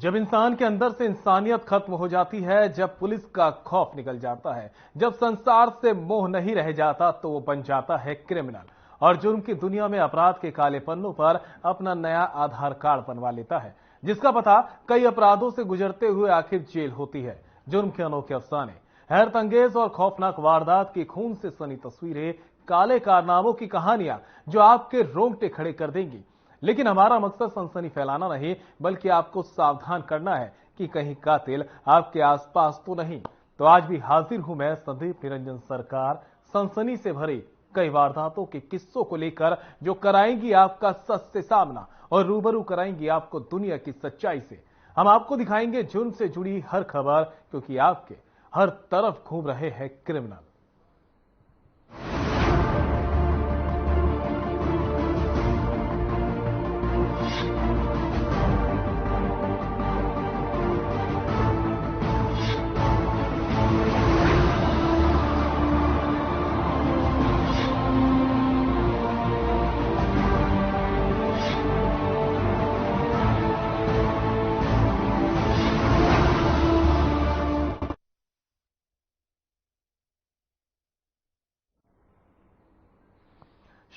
जब इंसान के अंदर से इंसानियत खत्म हो जाती है, जब पुलिस का खौफ निकल जाता है, जब संसार से मोह नहीं रह जाता, तो वो बन जाता है क्रिमिनल और जुर्म की दुनिया में अपराध के काले पन्नों पर अपना नया आधार कार्ड बनवा लेता है, जिसका पता कई अपराधों से गुजरते हुए आखिर जेल होती है। जुर्म के अनोखे अफसाने, हैरतअंगेज और खौफनाक वारदात की खून से सनी तस्वीरें, काले कारनामों की कहानियां जो आपके रोंगटे खड़े कर देंगी। लेकिन हमारा मकसद सनसनी फैलाना नहीं, बल्कि आपको सावधान करना है कि कहीं कातिल आपके आसपास तो नहीं। तो आज भी हाजिर हूं मैं, संदीप निरंजन सरकार, सनसनी से भरी कई वारदातों के किस्सों को लेकर, जो कराएंगी आपका सच से सामना और रूबरू कराएंगी आपको दुनिया की सच्चाई से। हम आपको दिखाएंगे जुर्म से जुड़ी हर खबर, क्योंकि आपके हर तरफ घूम रहे हैं क्रिमिनल।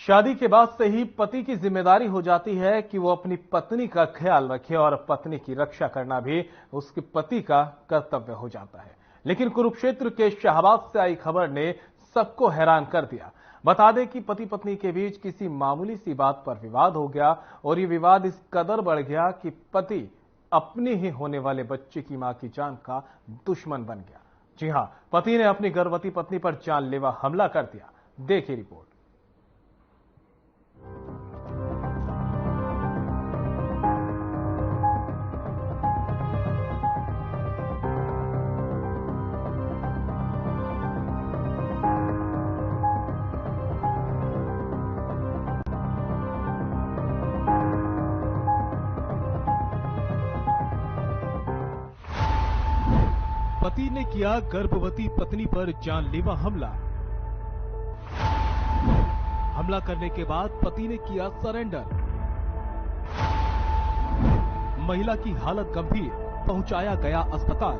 शादी के बाद से ही पति की जिम्मेदारी हो जाती है कि वो अपनी पत्नी का ख्याल रखे और पत्नी की रक्षा करना भी उसके पति का कर्तव्य हो जाता है। लेकिन कुरुक्षेत्र के शाहबाद से आई खबर ने सबको हैरान कर दिया। बता दें कि पति पत्नी के बीच किसी मामूली सी बात पर विवाद हो गया और ये विवाद इस कदर बढ़ गया कि पति अपने ही होने वाले बच्चे की मां की जान का दुश्मन बन गया। जी हां, पति ने अपनी गर्भवती पत्नी पर जानलेवा हमला कर दिया। देखिए रिपोर्ट। पति ने किया गर्भवती पत्नी पर जानलेवा हमला। हमला करने के बाद पति ने किया सरेंडर। महिला की हालत गंभीर, पहुंचाया गया अस्पताल।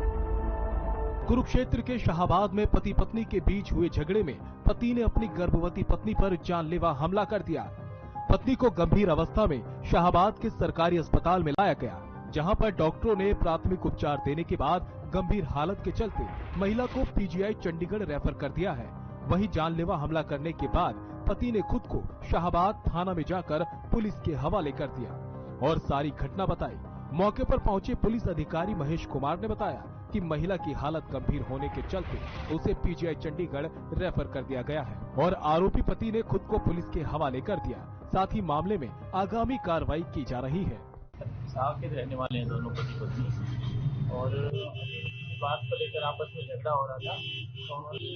कुरुक्षेत्र के शाहबाद में पति पत्नी के बीच हुए झगड़े में पति ने अपनी गर्भवती पत्नी पर जानलेवा हमला कर दिया। पत्नी को गंभीर अवस्था में शाहबाद के सरकारी अस्पताल में लाया गया, जहां पर डॉक्टरों ने प्राथमिक उपचार देने के बाद गंभीर हालत के चलते महिला को पीजीआई चंडीगढ़ रेफर कर दिया है। वहीं जानलेवा हमला करने के बाद पति ने खुद को शाहबाद थाना में जाकर पुलिस के हवाले कर दिया और सारी घटना बताई। मौके पर पहुंचे पुलिस अधिकारी महेश कुमार ने बताया कि महिला की हालत गंभीर होने के चलते उसे पीजीआई चंडीगढ़ रेफर कर दिया गया है और आरोपी पति ने खुद को पुलिस के हवाले कर दिया। साथ ही मामले में आगामी कार्रवाई की जा रही है। साथ के रहने वाले हैं दोनों पति पत्नी और बात को लेकर आपस में झगड़ा हो रहा था, तो उन्होंने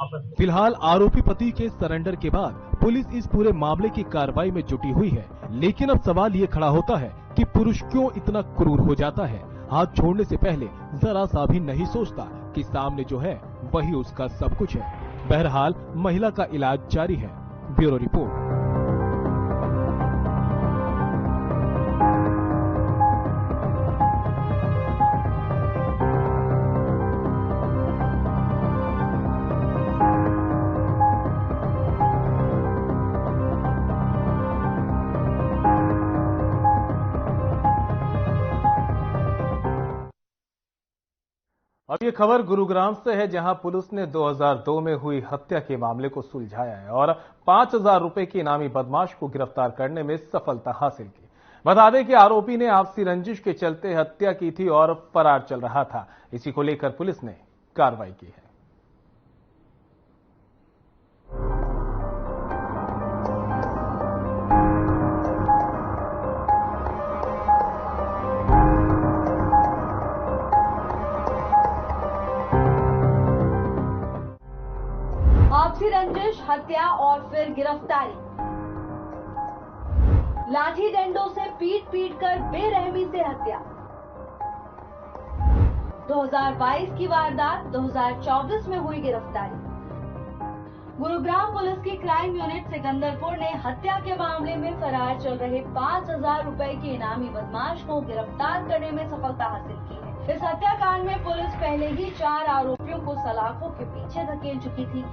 आपस में। फिलहाल आरोपी पति के सरेंडर के बाद पुलिस इस पूरे मामले की कार्रवाई में जुटी हुई है। लेकिन अब सवाल ये खड़ा होता है कि पुरुष क्यों इतना क्रूर हो जाता है। हाथ छोड़ने से पहले जरा सा भी नहीं सोचता कि सामने जो है वही उसका सब कुछ है। बहरहाल महिला का इलाज जारी है। Bureau report. अब ये खबर गुरुग्राम से है, जहां पुलिस ने 2002 में हुई हत्या के मामले को सुलझाया है और 5000 रुपए के इनामी बदमाश को गिरफ्तार करने में सफलता हासिल की। बता दें कि आरोपी ने आपसी रंजिश के चलते हत्या की थी और फरार चल रहा था। इसी को लेकर पुलिस ने कार्रवाई की है। आपसी रंजिश, हत्या और फिर गिरफ्तारी। लाठी डंडों से पीट पीट कर बेरहमी से हत्या। 2022 की वारदात, 2024 में हुई गिरफ्तारी। गुरुग्राम पुलिस की क्राइम यूनिट सिकंदरपुर ने हत्या के मामले में फरार चल रहे 5,000 रुपए के इनामी बदमाश को गिरफ्तार करने में सफलता हासिल की है। इस हत्याकांड में पुलिस पहले ही 4 आरोपियों को सलाखों के पीछे धकेल चुकी थी।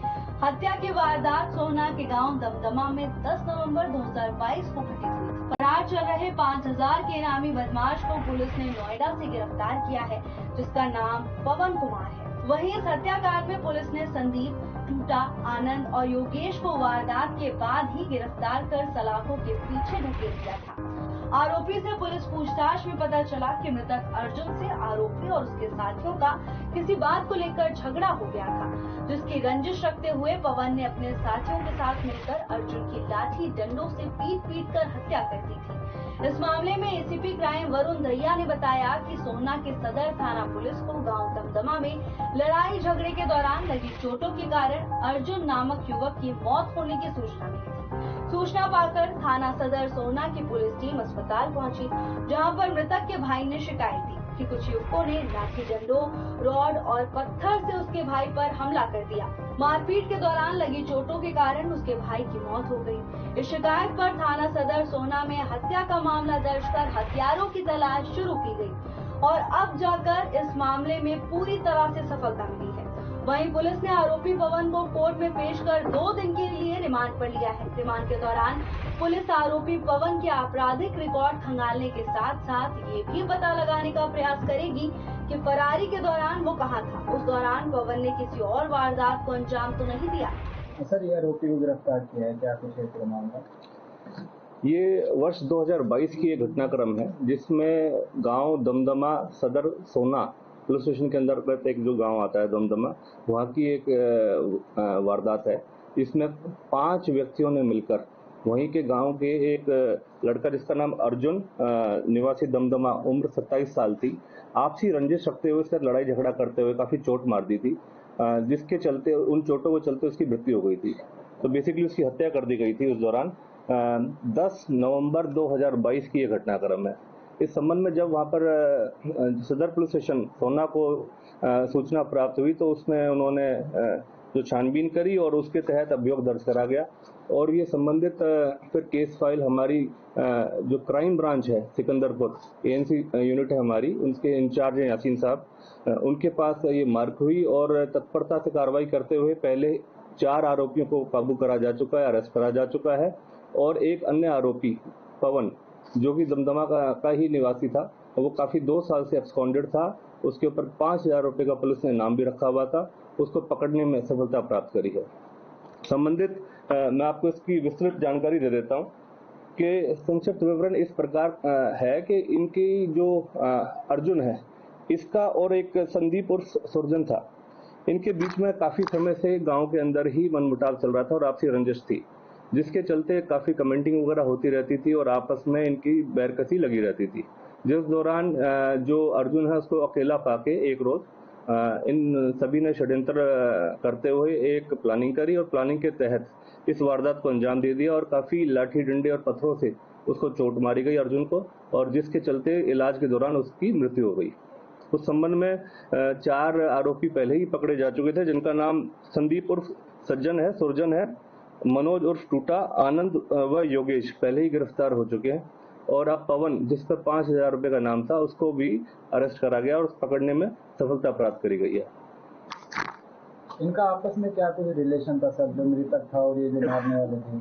हत्या की वारदात सोहना के गांव दमदमा में 10 नवंबर 2022 को घटित हुई थी। फरार चल रहे 5,000 के इनामी बदमाश को पुलिस ने नोएडा से गिरफ्तार किया है, जिसका नाम पवन कुमार है। वहीं इस हत्याकांड में पुलिस ने संदीप, टूटा, आनंद और योगेश को वारदात के बाद ही गिरफ्तार कर सलाखों के पीछे धकेल दिया था। आरोपी से पुलिस पूछताछ में पता चला कि मृतक अर्जुन से आरोपी और उसके साथियों का किसी बात को लेकर झगड़ा हो गया था, जिसकी रंजिश रखते हुए पवन ने अपने साथियों के साथ मिलकर अर्जुन की लाठी डंडों से पीट कर हत्या कर दी थी। इस मामले में एसीपी क्राइम वरुण दहिया ने बताया कि सोहना के सदर थाना पुलिस को गांव दमदमा में लड़ाई झगड़े के दौरान लगी चोटों के कारण अर्जुन नामक युवक की मौत होने की सूचना मिली थी। सूचना पाकर थाना सदर सोहना की पुलिस टीम अस्पताल पहुंची, जहां पर मृतक के भाई ने शिकायत दी कि कुछ युवकों ने लाठी डंडों, रॉड और पत्थर से उसके भाई पर हमला कर दिया। मारपीट के दौरान लगी चोटों के कारण उसके भाई की मौत हो गई। इस शिकायत पर थाना सदर सोहना में हत्या का मामला दर्ज कर हत्यारों की तलाश शुरू की गई और अब जाकर इस मामले में पूरी तरह से सफलता मिली है। वहीं पुलिस ने आरोपी पवन को कोर्ट में पेश कर 2 दिन के लिए रिमांड पर लिया है। रिमांड के दौरान पुलिस आरोपी पवन के आपराधिक रिकॉर्ड खंगालने के साथ साथ ये भी पता लगाने का प्रयास करेगी कि फरारी के दौरान वो कहां था। उस दौरान पवन ने किसी और वारदात को अंजाम तो नहीं दिया। सर, ये आरोपी को गिरफ्तार किया है, क्या कुछ है पूरा मामला? ये वर्ष 2022 की एक घटनाक्रम है, जिसमें गांव दमदमा सदर सोना पुलिस स्टेशन के अंतर्गत एक जो गांव आता है दमदमा, वहाँ की एक वारदात है। इसमें 5 व्यक्तियों ने मिलकर वहीं के गांव के एक लड़का जिसका नाम अर्जुन निवासी दमदमा, उम्र 27 साल थी, आपसी रंजिश रखते हुए उससे लड़ाई झगड़ा करते हुए काफी चोट मार दी थी, जिसके चलते उन चोटों के चलते उसकी मृत्यु हो गई थी। तो बेसिकली उसकी हत्या कर दी गई थी उस दौरान। 10 नवंबर 2022 की यह घटनाक्रम है। इस संबंध में जब वहाँ पर सदर पुलिस स्टेशन सोना को सूचना प्राप्त हुई तो उसमें उन्होंने जो छानबीन करी और उसके तहत अभियोग दर्ज करा गया और ये संबंधित फिर केस फाइल हमारी जो क्राइम ब्रांच है सिकंदरपुर एएनसी यूनिट है हमारी, उनके इंचार्ज हैं यासीन साहब, उनके पास ये मार्क हुई और तत्परता से कार्रवाई करते हुए पहले 4 आरोपियों को काबू करा जा चुका है, अरेस्ट करा जा चुका है और एक अन्य आरोपी पवन जो कि दमदमा का ही निवासी था, वो काफी 2 साल से एब्सकॉन्डेड था, उसके ऊपर 5,000 रुपए का पुलिस ने इनाम भी रखा हुआ था, उसको पकड़ने में सफलता प्राप्त करी है। संबंधित मैं आपको इसकी विस्तृत जानकारी दे देता हूँ कि संक्षिप्त विवरण इस प्रकार है कि इनकी जो अर्जुन है, इसका और एक संदीप और सुरजन था, इनके बीच में काफी समय से गांव के अंदर ही मनमुटाव चल रहा था और आपसी रंजिश थी, जिसके चलते काफी कमेंटिंग वगैरह होती रहती थी और आपस में इनकी बैरकसी लगी रहती थी। जिस दौरान जो अर्जुन है उसको अकेला पाके एक रोज इन सभी ने षड्यंत्र करते हुए एक प्लानिंग करी और प्लानिंग के तहत इस वारदात को अंजाम दे दिया और काफी लाठी डंडे और पत्थरों से उसको चोट मारी गई अर्जुन को, और जिसके चलते इलाज के दौरान उसकी मृत्यु हो गई। उस संबंध में 4 आरोपी पहले ही पकड़े जा चुके थे, जिनका नाम संदीप उर्फ सज्जन है, सुरजन है, मनोज उर्फ टूटा, आनंद व योगेश पहले ही गिरफ्तार हो चुके हैं और अब पवन जिस पर 5,000 रुपए का नाम था उसको भी अरेस्ट करा गया और पकड़ने में सफलता प्राप्त करी गई है। इनका आपस में क्या कुछ रिलेशन था सर, जो मृतक था और ये जो मारने वाले थे?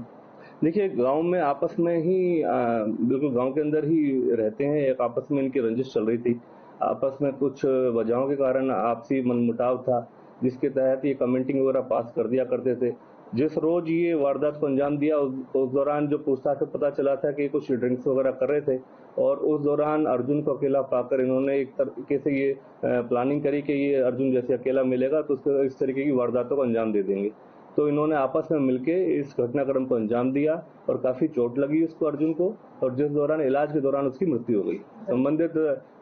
देखिए, गांव में आपस में ही बिल्कुल गांव के अंदर ही रहते हैं, एक आपस में इनकी रंजिश चल रही थी, आपस में कुछ वजहों के कारण आपसी मनमुटाव था, जिसके तहत ये कमेंटिंग वगैरह पास कर दिया करते थे। जिस रोज ये वारदात को अंजाम दिया उस दौरान जो पूछताछ में पता चला था कि कुछ ड्रिंक्स वगैरह कर रहे थे और उस दौरान अर्जुन को अकेला पाकर इन्होंने एक तरीके से ये प्लानिंग करी कि ये अर्जुन जैसे अकेला मिलेगा तो उसको इस तरीके की वारदातों को अंजाम दे देंगे। तो इन्होंने आपस में मिलके इस घटनाक्रम को अंजाम दिया और काफी चोट लगी उसको अर्जुन को, और जिस दौरान इलाज के दौरान उसकी मृत्यु हो गई। संबंधित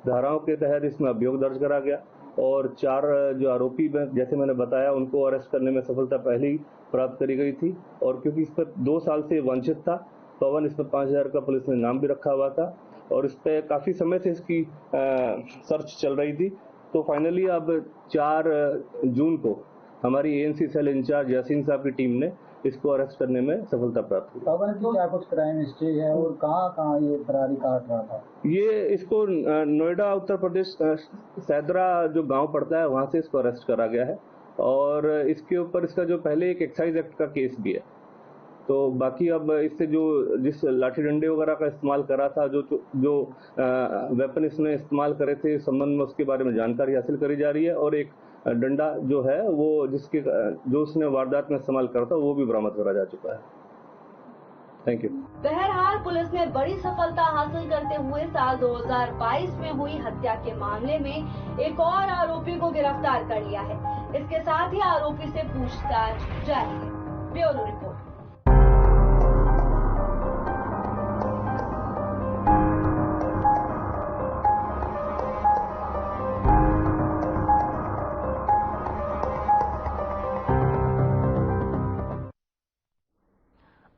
धाराओं के तहत इसमें अभियोग दर्ज करा गया और 4 जो आरोपी जैसे मैंने बताया उनको अरेस्ट करने में सफलता पहले ही प्राप्त करी गई थी, और क्योंकि इस पर 2 साल से वंचित था पवन, इस पर 5,000 का पुलिस ने इनाम भी रखा हुआ था और इस पर काफी समय से इसकी सर्च चल रही थी। तो फाइनली अब 4 जून को हमारी एएनसी सेल इंचार्ज यासीन साहब की टीम ने इसको अरेस्ट करने में सफलता प्राप्त हुई। पवन जी, क्या कुछ क्राइम हिस्ट्री है और कहाँ कहाँ ये फरारी काट रहा था? ये इसको नोएडा उत्तर प्रदेश सैदरा जो गांव पड़ता है वहां से इसको अरेस्ट करा गया है और इसके ऊपर इसका जो पहले एक एक्साइज एक्ट का केस भी है। तो बाकी अब इससे जो जिस लाठी डंडे वगैरह का इस्तेमाल करा था, जो वेपन इसने इस्तेमाल करे थे, इस संबंध में उसके बारे में जानकारी हासिल करी जा रही है और एक डंडा जो है वो जो उसने वारदात में इस्तेमाल करा था वो भी बरामद करा जा चुका है। Thank you. बहरहाल पुलिस ने बड़ी सफलता हासिल करते हुए साल 2022 में हुई हत्या के मामले में एक और आरोपी को गिरफ्तार कर लिया है। इसके साथ ही आरोपी से पूछताछ जारी है। Bureau report.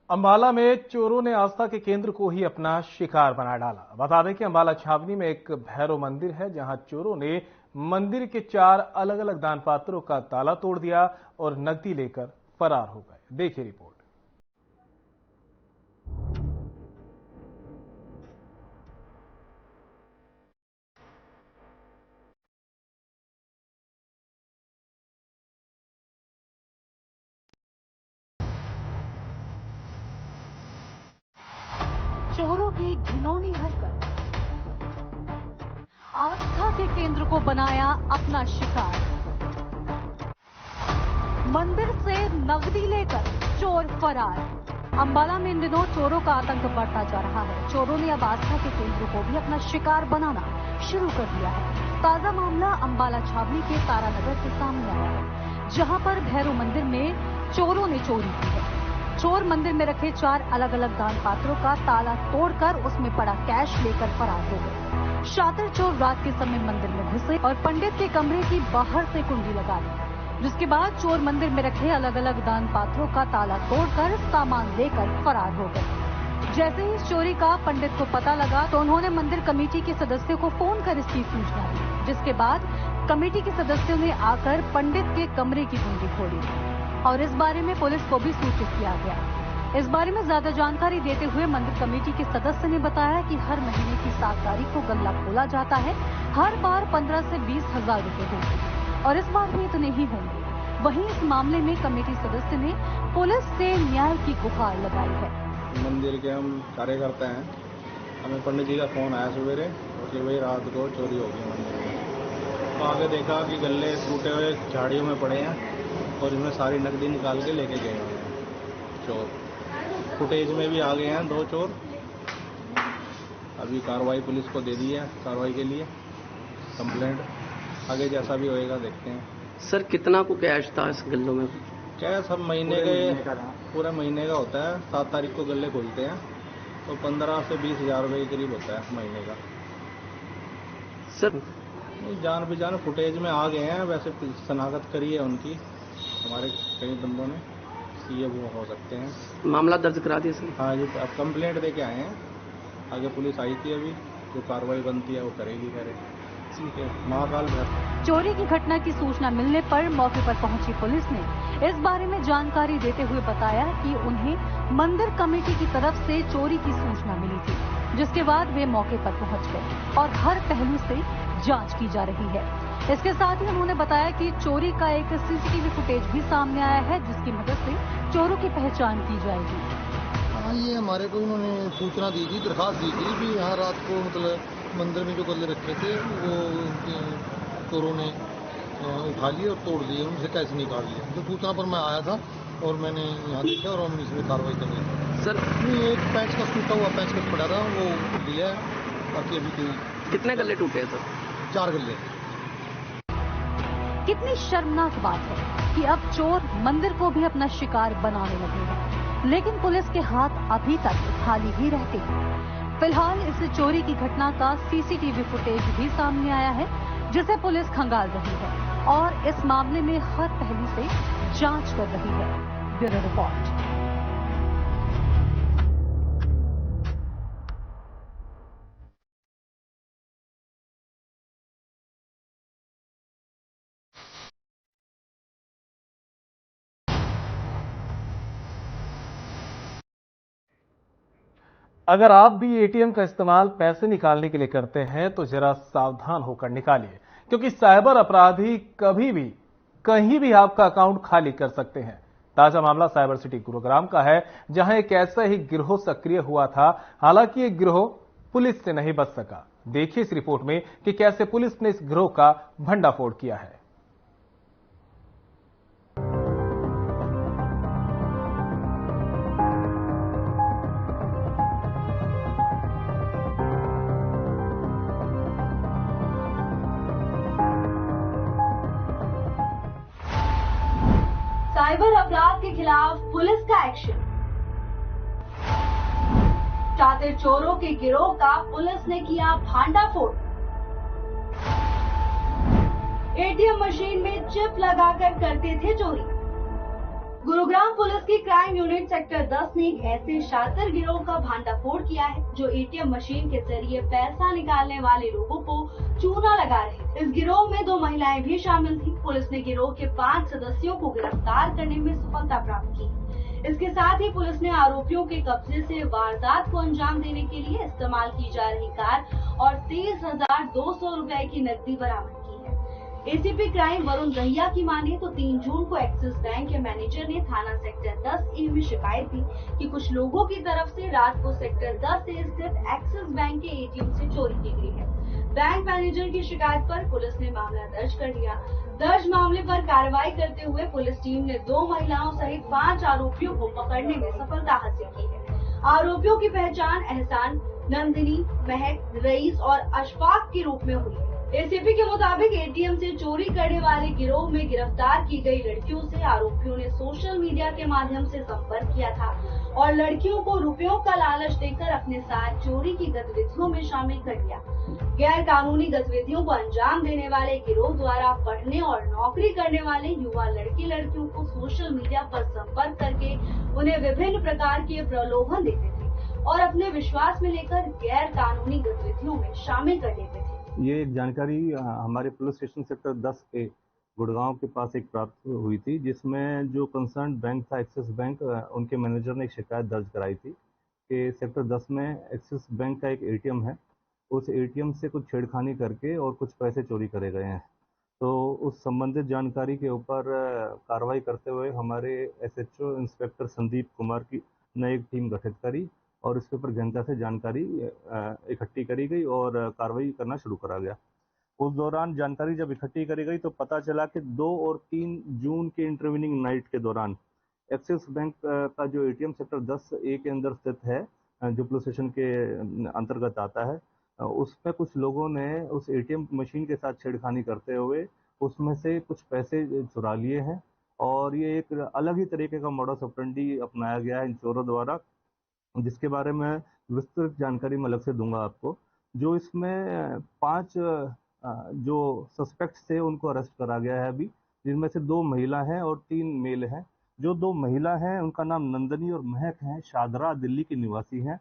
अंबाला में चोरों ने आस्था के केंद्र को ही अपना शिकार बना डाला। बता दें कि अंबाला छावनी में एक भैरव मंदिर है, जहां चोरों ने मंदिर के 4 अलग अलग दान पात्रों का ताला तोड़ दिया और नकदी लेकर फरार हो गए। देखिए रिपोर्ट। चोरों की घिनौनी हरकत, आस्था के केंद्र को बनाया अपना शिकार। मंदिर से नकदी लेकर चोर फरार। अंबाला में इन दिनों चोरों का आतंक बढ़ता जा रहा है। चोरों ने अब आस्था के केंद्र को भी अपना शिकार बनाना शुरू कर दिया है। ताजा मामला अंबाला छावनी के तारानगर से सामने आया है, जहां पर भैरव मंदिर में चोरों ने चोरी की है। चोर मंदिर में रखे 4 अलग अलग दान पात्रों का ताला तोड़कर उसमें पड़ा कैश लेकर फरार हो गए। शातिर चोर रात के समय मंदिर में घुसे और पंडित के कमरे की बाहर से कुंडी लगा दी, जिसके बाद चोर मंदिर में रखे अलग अलग दान पात्रों का ताला तोड़कर सामान लेकर फरार हो गए। जैसे ही इस चोरी का पंडित को पता लगा तो उन्होंने मंदिर कमेटी के सदस्यों को फोन कर इसकी सूचना दी, जिसके बाद कमेटी के सदस्यों ने आकर पंडित के कमरे की कुंडी खोली और इस बारे में पुलिस को भी सूचित किया गया। इस बारे में ज्यादा जानकारी देते हुए मंदिर कमेटी के सदस्य ने बताया कि हर महीने की 7 तारीख को गल्ला खोला जाता है। हर बार 15 से 20 हजार रुपए होंगे और इस बार भी इतने ही होंगे। वहीं इस मामले में कमेटी सदस्य ने पुलिस से न्याय की गुहार लगाई है। मंदिर के हम कार्यकर्ता हैं, हमें पंडित जी का फोन आया सवेरे कि भाई रात को चोरी हो गई मंदिर में। तो आगे देखा कि गल्ले टूटे हुए झाड़ियों में पड़े हैं और इसमें सारी नकदी निकाल के लेके गए हुए हैं चोर। फुटेज में भी आ गए हैं 2 चोर। अभी कार्रवाई पुलिस को दे दी है कार्रवाई के लिए, कंप्लेंट। आगे जैसा भी होएगा देखते हैं। सर कितना को कैश था इस गल्लों में? कैश सब महीने के पूरे महीने का होता है। 7 तारीख को गल्ले खुलते हैं तो 15 से 20 हजार रुपये के करीब होता है महीने का। सर जान बेजान फुटेज में आ गए हैं। वैसे शनाख्त करी है उनकी हमारे कई बंदों ने, ये वो हो सकते हैं। मामला दर्ज करा दिया सर? हाँ जी, अब कंप्लेंट दे के आए हैं। आगे पुलिस आई थी, अभी जो कार्रवाई बनती है वो करेगी। ठीक है। महाकाल भैरव चोरी की घटना की सूचना मिलने पर मौके पर पहुंची पुलिस ने इस बारे में जानकारी देते हुए बताया कि उन्हें मंदिर कमेटी की तरफ से चोरी की सूचना मिली थी, जिसके बाद वे मौके पर पहुंच गए और हर पहलू से जांच की जा रही है। इसके साथ ही उन्होंने बताया कि चोरी का एक सीसीटीवी फुटेज भी सामने आया है, जिसकी मदद से चोरों की पहचान की जाएगी। हाँ, ये हमारे को उन्होंने सूचना दी थी, दरखास्त दी थी कि यहाँ रात को मतलब मंदिर में जो गले रखे थे वो चोरों ने उठा लिए और तोड़ दिए, उनसे कैसे निकाल लिए। तो सूचना पर मैं आया था और मैंने यहाँ देखा और हम इसमें कार्रवाई कर रहे थे। सर एक पैच का टूटा हुआ पैच का पड़ा था, वो दिया है। बाकी अभी कोई कितने गले टूटे सर? 4 गले। कितनी शर्मनाक बात है कि अब चोर मंदिर को भी अपना शिकार बनाने लगे हैं, लेकिन पुलिस के हाथ अभी तक खाली ही रहते हैं। फिलहाल इस चोरी की घटना का सीसीटीवी फुटेज भी सामने आया है, जिसे पुलिस खंगाल रही है और इस मामले में हर पहलू से जांच कर रही है। Bureau report. अगर आप भी एटीएम का इस्तेमाल पैसे निकालने के लिए करते हैं तो जरा सावधान होकर निकालिए, क्योंकि साइबर अपराधी कभी भी कहीं भी आपका अकाउंट खाली कर सकते हैं। ताजा मामला साइबर सिटी गुरुग्राम का है, जहां एक ऐसा ही गिरोह सक्रिय हुआ था। हालांकि ये गिरोह पुलिस से नहीं बच सका। देखिए इस रिपोर्ट में कि कैसे पुलिस ने इस गिरोह का भंडाफोड़ किया है। साइबर अपराध के खिलाफ पुलिस का एक्शन। शातिर चोरों के गिरोह का पुलिस ने किया भांडाफोड़। एटीएम मशीन में चिप लगाकर करते थे चोरी। गुरुग्राम पुलिस की क्राइम यूनिट सेक्टर 10 ने एक ऐसे शातिर गिरोह का भांडाफोड़ किया है जो एटीएम मशीन के जरिए पैसा निकालने वाले लोगों को चूना लगा रहे थे। इस गिरोह में 2 महिलाएं भी शामिल थी। पुलिस ने गिरोह के 5 सदस्यों को गिरफ्तार करने में सफलता प्राप्त की। इसके साथ ही पुलिस ने आरोपियों के कब्जे से वारदात को अंजाम देने के लिए इस्तेमाल की जा रही कार और 23,200 रुपए की नकदी बरामद की है। एसीपी क्राइम वरुण दहिया की माने तो 3 जून को एक्सिस बैंक के मैनेजर ने थाना सेक्टर 10A में शिकायत दी कि कुछ लोगों की तरफ से रात को सेक्टर 10A स्थित एक्सिस बैंक के एटीएम से चोरी की गई है। बैंक मैनेजर की शिकायत पर पुलिस ने मामला दर्ज कर लिया। दर्ज मामले पर कार्रवाई करते हुए पुलिस टीम ने 2 महिलाओं सहित 5 आरोपियों को पकड़ने में सफलता हासिल की है। आरोपियों की पहचान एहसान, नंदिनी, महक, रईस और अशफाक के रूप में हुई है। एसीपी के मुताबिक एटीएम से चोरी करने वाले गिरोह में गिरफ्तार की गई लड़कियों से आरोपियों ने सोशल मीडिया के माध्यम से संपर्क किया था और लड़कियों को रुपयों का लालच देकर अपने साथ चोरी की गतिविधियों में शामिल कर लिया। गैर कानूनी गतिविधियों को अंजाम देने वाले गिरोह द्वारा पढ़ने और नौकरी करने वाले युवा लड़के लड़कियों को सोशल मीडिया पर संपर्क करके उन्हें विभिन्न प्रकार के प्रलोभन देते थे और अपने विश्वास में लेकर गैर कानूनी गतिविधियों में शामिल कर लेते थे। ये एक जानकारी हमारे police station sector 10A Gurgaon के पास एक प्राप्त हुई थी, जिसमें जो कंसर्न बैंक था एक्सिस बैंक, उनके मैनेजर ने एक शिकायत दर्ज कराई थी कि सेक्टर 10 में एक्सिस बैंक का एक एटीएम है, उस एटीएम से कुछ छेड़खानी करके और कुछ पैसे चोरी करे गए हैं। तो उस संबंधित जानकारी के ऊपर कार्रवाई करते हुए हमारे SHO इंस्पेक्टर संदीप कुमार की ने एक टीम गठित करी और इसके ऊपर गहनता से जानकारी इकट्ठी करी गई और कार्रवाई करना शुरू करा गया। उस दौरान जानकारी जब इकट्ठी करी गई तो पता चला कि 2 और 3 जून के इंटरवीनिंग नाइट के दौरान एक्सिस बैंक का जो एटीएम सेक्टर 10A के अंदर स्थित है, जो पुलिस स्टेशन के अंतर्गत आता है, उसमें कुछ लोगों ने उस एटीएम मशीन के साथ छेड़खानी करते हुए उसमें से कुछ पैसे चुरा लिए हैं और ये एक अलग ही तरीके का मॉडस ऑपरेंडी अपनाया गया है इन चोरों द्वारा, जिसके बारे में विस्तृत जानकारी मैं अलग से दूंगा आपको। जो इसमें 5 जो सस्पेक्ट्स थे उनको अरेस्ट करा गया है अभी, जिनमें से 2 महिला हैं और 3 मेल हैं। जो 2 महिला हैं उनका नाम नंदनी और महक है, शादरा दिल्ली की निवासी हैं,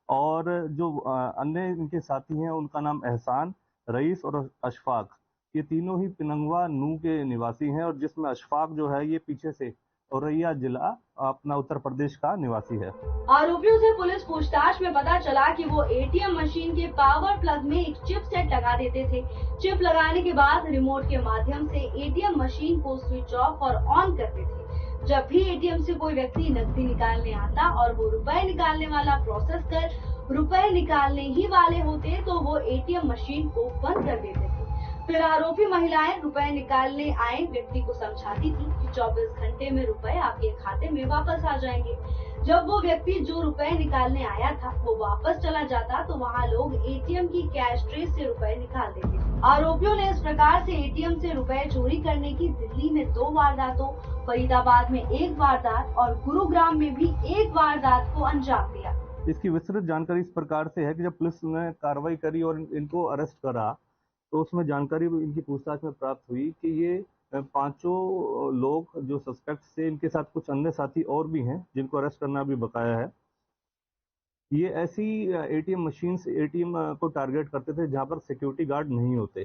और जो अन्य इनके साथी हैं उनका नाम एहसान, रईस और अशफाक, ये तीनों ही पिनंगवा नू के निवासी हैं, और जिसमें अशफाक जो है ये पीछे से औरैया जिला अपना उत्तर प्रदेश का निवासी है। आरोपियों से पुलिस पूछताछ में पता चला कि वो एटीएम मशीन के पावर प्लग में एक चिप सेट लगा देते थे। चिप लगाने के बाद रिमोट के माध्यम से एटीएम मशीन को स्विच ऑफ और ऑन करते थे। जब भी एटीएम से कोई व्यक्ति नकदी निकालने आता और वो रुपए निकालने वाला प्रोसेस कर रुपए निकालने ही वाले होते तो वो एटीएम मशीन को बंद कर देते थे। फिर आरोपी महिलाएं रुपए निकालने आए व्यक्ति को समझाती थी कि 24 घंटे में रुपए आपके खाते में वापस आ जाएंगे। जब वो व्यक्ति जो रुपए निकालने आया था वो वापस चला जाता तो वहाँ लोग एटीएम की कैश ट्रे से रुपए निकाल देते थे। आरोपियों ने इस प्रकार से एटीएम से रुपए चोरी करने की दिल्ली में 2 वारदातों, फरीदाबाद में 1 वारदात और गुरुग्राम में भी 1 वारदात को अंजाम दिया। इसकी विस्तृत जानकारी इस प्रकार से है कि जब पुलिस ने कार्रवाई करी और इनको अरेस्ट करा तो उसमें जानकारी इनकी पूछताछ में प्राप्त हुई कि ये 5 लोग जो सस्पेक्ट्स थे, इनके साथ कुछ अन्य साथी और भी हैं जिनको अरेस्ट करना भी बकाया है। ये ऐसी एटीएम मशीन्स, एटीएम को टारगेट करते थे जहां पर सिक्योरिटी गार्ड नहीं होते।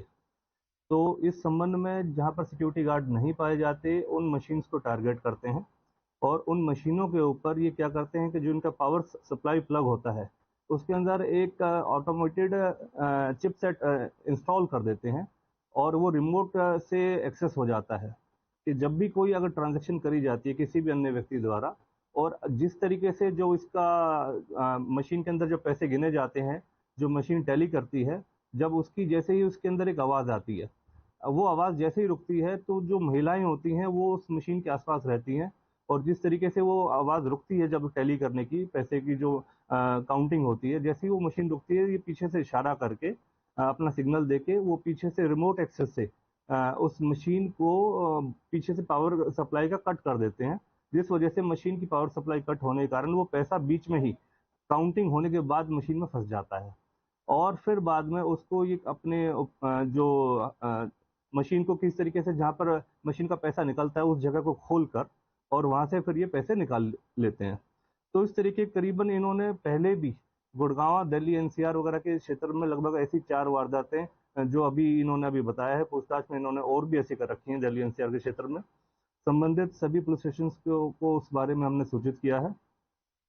तो इस संबंध में जहां पर सिक्योरिटी गार्ड नहीं पाए जाते उन मशीन्स को टारगेट करते हैं और उन मशीनों के ऊपर ये क्या करते हैं कि जो इनका पावर सप्लाई प्लग होता है उसके अंदर एक ऑटोमेटेड चिपसेट इंस्टॉल कर देते हैं और वो रिमोट से एक्सेस हो जाता है कि जब भी कोई अगर ट्रांजैक्शन करी जाती है किसी भी अन्य व्यक्ति द्वारा, और जिस तरीके से जो इसका मशीन के अंदर जो पैसे गिने जाते हैं, जो मशीन टैली करती है, जब उसकी जैसे ही उसके अंदर एक आवाज़ आती है, वो आवाज़ जैसे ही रुकती है तो जो महिलाएं होती हैं वो उस मशीन के आसपास रहती हैं, और जिस तरीके से वो आवाज़ रुकती है जब टैली करने की, पैसे की जो काउंटिंग होती है, जैसे ही वो मशीन रुकती है, ये पीछे से इशारा करके अपना सिग्नल देके वो पीछे से रिमोट एक्सेस से उस मशीन को पीछे से पावर सप्लाई का कट कर देते हैं, जिस वजह से मशीन की पावर सप्लाई कट होने के कारण वो पैसा बीच में ही काउंटिंग होने के बाद मशीन में फंस जाता है, और फिर बाद में उसको ये अपने जो मशीन को किस तरीके से जहाँ पर मशीन का पैसा निकलता है उस जगह को खोलकर और वहाँ से फिर ये पैसे निकाल लेते हैं। तो इस तरीके करीबन इन्होंने पहले भी गुड़गांव, दिल्ली, एनसीआर वगैरह के क्षेत्र में लगभग ऐसी 4 वारदातें जो अभी इन्होंने बताया है, पूछताछ में इन्होंने और भी ऐसी कर रखी हैं दिल्ली एनसीआर के क्षेत्र में। संबंधित सभी पुलिस स्टेशन को उस बारे में हमने सूचित किया है,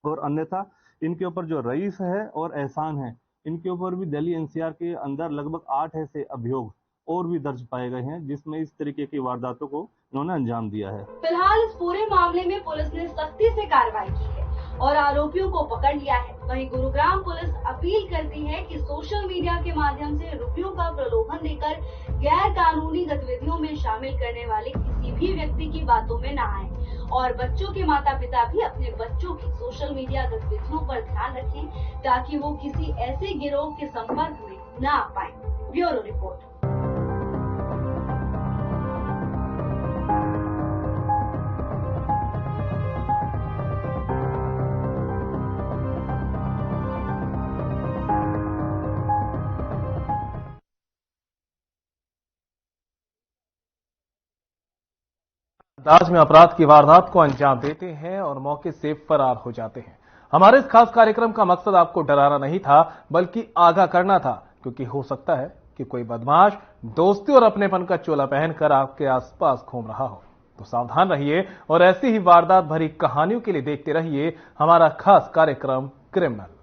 और अन्यथा इनके ऊपर जो रईस है और एहसान है, इनके ऊपर भी दिल्ली एनसीआर के अंदर लगभग 8 ऐसे अभियोग और भी दर्ज पाए गए हैं जिसमें इस तरीके की वारदातों को इन्होंने अंजाम दिया है। फिलहाल इस पूरे मामले में पुलिस ने सख्ती से कार्रवाई की है और आरोपियों को पकड़ लिया है। वहीं गुरुग्राम पुलिस अपील करती है कि सोशल मीडिया के माध्यम से रुपयों का प्रलोभन देकर गैर कानूनी गतिविधियों में शामिल करने वाले किसी भी व्यक्ति की बातों में न आए, और बच्चों के माता पिता भी अपने बच्चों की सोशल मीडिया गतिविधियों पर ध्यान रखें ताकि वो किसी ऐसे गिरोह के संपर्क में न आ पाए। Bureau report. अंदाज में अपराध की वारदात को अंजाम देते हैं और मौके से फरार हो जाते हैं। हमारे इस खास कार्यक्रम का मकसद आपको डराना नहीं था बल्कि आगाह करना था, क्योंकि हो सकता है कि कोई बदमाश दोस्ती और अपनेपन का चोला पहनकर आपके आसपास घूम रहा हो। तो सावधान रहिए और ऐसी ही वारदात भरी कहानियों के लिए देखते रहिए हमारा खास कार्यक्रम क्रिमिनल।